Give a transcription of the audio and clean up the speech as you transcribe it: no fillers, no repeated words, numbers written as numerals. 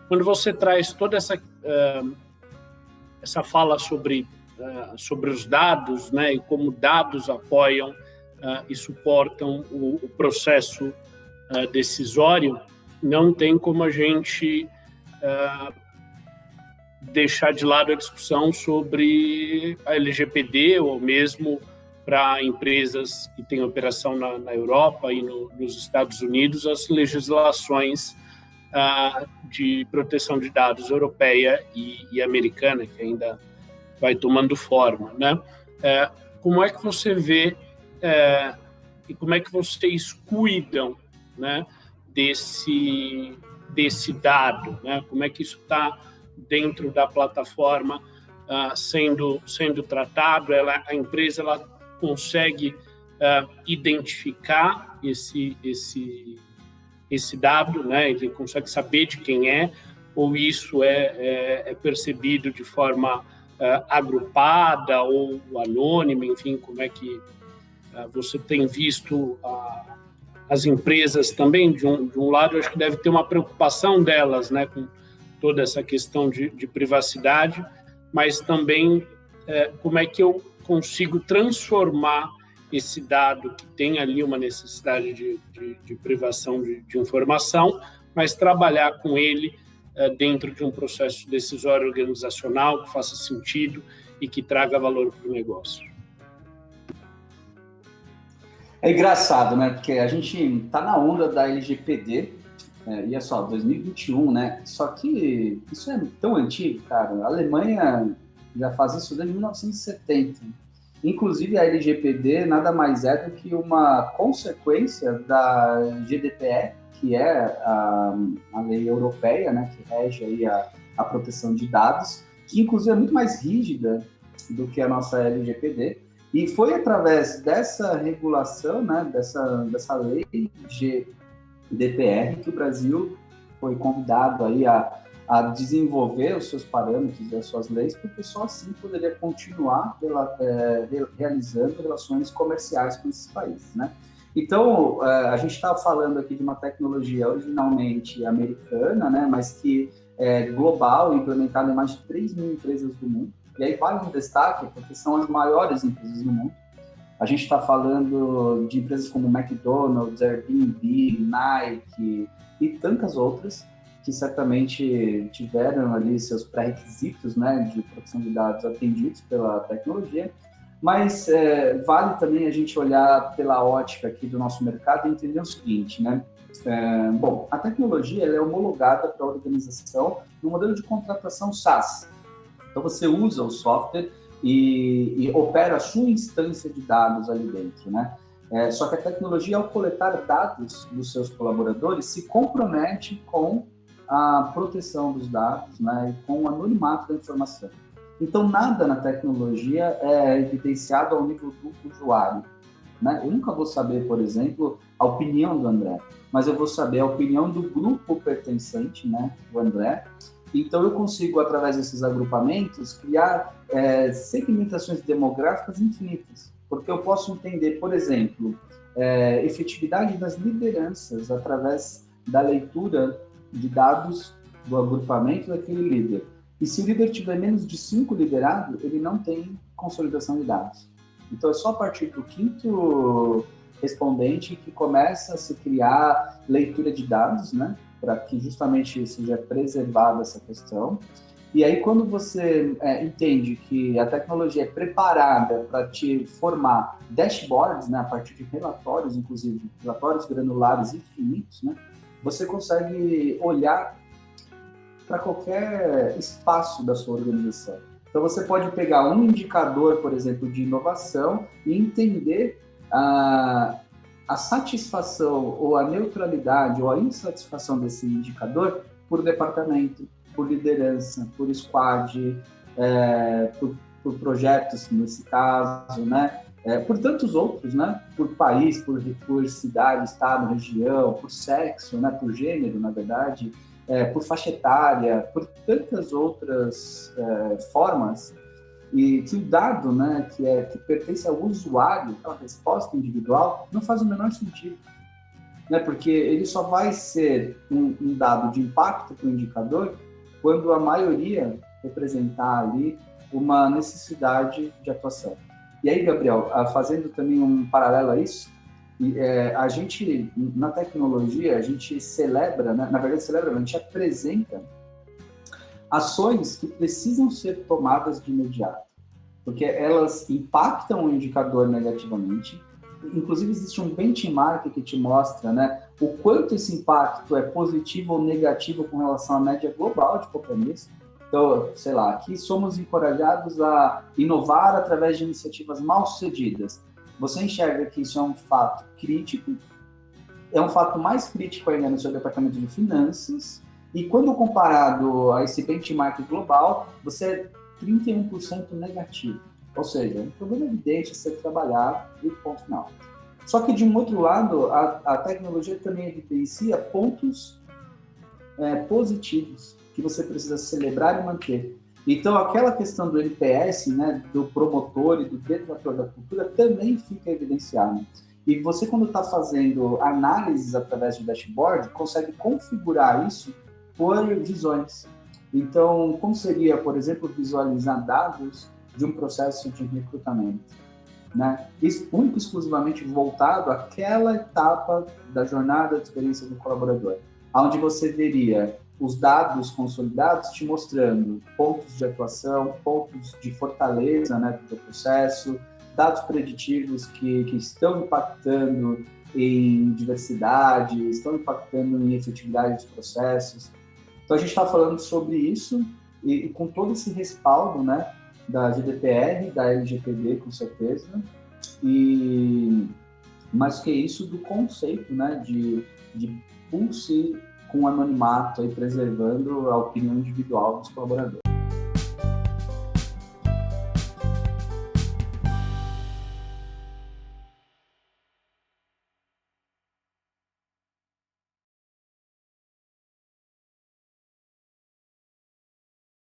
quando você traz toda essa fala sobre os dados, né, e como dados apoiam e suportam o processo decisório, não tem como a gente deixar de lado a discussão sobre a LGPD, ou mesmo para empresas que têm operação na Europa e nos Estados Unidos, as legislações de proteção de dados europeia e americana, que ainda vai tomando forma, né? Como é que você vê e como é que vocês cuidam, né, desse dado, né? Como é que isso está dentro da plataforma sendo tratado? A empresa consegue identificar esse dado, né? Ele consegue saber de quem é, ou isso é percebido de forma agrupada ou anônima, enfim, como é que você tem visto as empresas também? De um lado, eu acho que deve ter uma preocupação delas, né, com toda essa questão de privacidade, mas também como é que eu consigo transformar esse dado que tem ali uma necessidade de privação de informação, mas trabalhar com ele dentro de um processo decisório organizacional que faça sentido e que traga valor para o negócio. É engraçado, né? Porque a gente está na onda da LGPD, e é só, 2021, né? Só que isso é tão antigo, cara. A Alemanha já faz isso desde 1970. Inclusive, a LGPD nada mais é do que uma consequência da GDPR, que é a lei europeia, né, que rege aí a proteção de dados, que inclusive é muito mais rígida do que a nossa LGPD. E foi através dessa regulação, né, dessa lei GDPR, que o Brasil foi convidado aí a desenvolver os seus parâmetros e as suas leis, porque só assim poderia continuar realizando relações comerciais com esses países, né? Então, a gente está falando aqui de uma tecnologia originalmente americana, né, mas que é global, implementada em mais de 3 mil empresas do mundo. E aí vale um destaque, porque são as maiores empresas do mundo. A gente está falando de empresas como McDonald's, Airbnb, Nike e tantas outras, que certamente tiveram ali seus pré-requisitos, né, de proteção de dados atendidos pela tecnologia, mas vale também a gente olhar pela ótica aqui do nosso mercado e entender o seguinte, né? Bom, a tecnologia ela é homologada para a organização no modelo de contratação SaaS. Então, você usa o software e opera a sua instância de dados ali dentro, né? Só que a tecnologia, ao coletar dados dos seus colaboradores, se compromete com a proteção dos dados, né, e com o anonimato da informação. Então, nada na tecnologia é evidenciado ao nível do usuário, né? Eu nunca vou saber, por exemplo, a opinião do André, mas eu vou saber a opinião do grupo pertencente, né, do André. Então, eu consigo, através desses agrupamentos, criar segmentações demográficas infinitas, porque eu posso entender, por exemplo, efetividade das lideranças através da leitura de dados do agrupamento daquele líder. E se o líder tiver menos de 5 liderados, ele não tem consolidação de dados. Então, é só a partir do 5º respondente que começa a se criar leitura de dados, né, para que justamente seja preservada essa questão. E aí, quando você entende que a tecnologia é preparada para te formar dashboards, né, a partir de relatórios, inclusive relatórios granulares infinitos, né, você consegue olhar para qualquer espaço da sua organização. Então, você pode pegar um indicador, por exemplo, de inovação e entender a satisfação ou a neutralidade ou a insatisfação desse indicador por departamento, por liderança, por squad, por projetos, nesse caso, né? Por tantos outros, né? Por país, por cidade, estado, região, por sexo, né? Por gênero, na verdade, por faixa etária, por tantas outras formas, e que o dado, né, que pertence ao usuário, aquela resposta individual, não faz o menor sentido. né? Porque ele só vai ser um dado de impacto para o indicador quando a maioria representar ali uma necessidade de atuação. E aí, Gabriel, fazendo também um paralelo a isso, a gente, na tecnologia, a gente celebra, né? Na verdade, a gente apresenta ações que precisam ser tomadas de imediato, porque elas impactam o indicador negativamente. Inclusive, existe um benchmark que te mostra, né, o quanto esse impacto é positivo ou negativo com relação à média global de companhias. Então, sei lá, aqui somos encorajados a inovar através de iniciativas mal-sucedidas. Você enxerga que isso é um fato crítico, é um fato mais crítico ainda no seu departamento de finanças, e quando comparado a esse benchmark global, você é 31% negativo. Ou seja, é um problema evidente a ser trabalhado e ponto final. Só que, de um outro lado, a tecnologia também evidencia pontos positivos que você precisa celebrar e manter. Então, aquela questão do NPS, né, do promotor e do detrator da cultura, também fica evidenciada. E você, quando está fazendo análises através de dashboard, consegue configurar isso por visões. Então, como seria, por exemplo, visualizar dados de um processo de recrutamento, né? Isso único exclusivamente voltado àquela etapa da jornada de experiência do colaborador, onde você veria os dados consolidados te mostrando pontos de atuação, pontos de fortaleza, né, do processo, dados preditivos que estão impactando em diversidade, estão impactando em efetividade dos processos. Então, a gente está falando sobre isso e com todo esse respaldo, né, da GDPR, da LGPD, com certeza, e mais que isso, do conceito, né, de pulse com anonimato, aí, preservando a opinião individual dos colaboradores.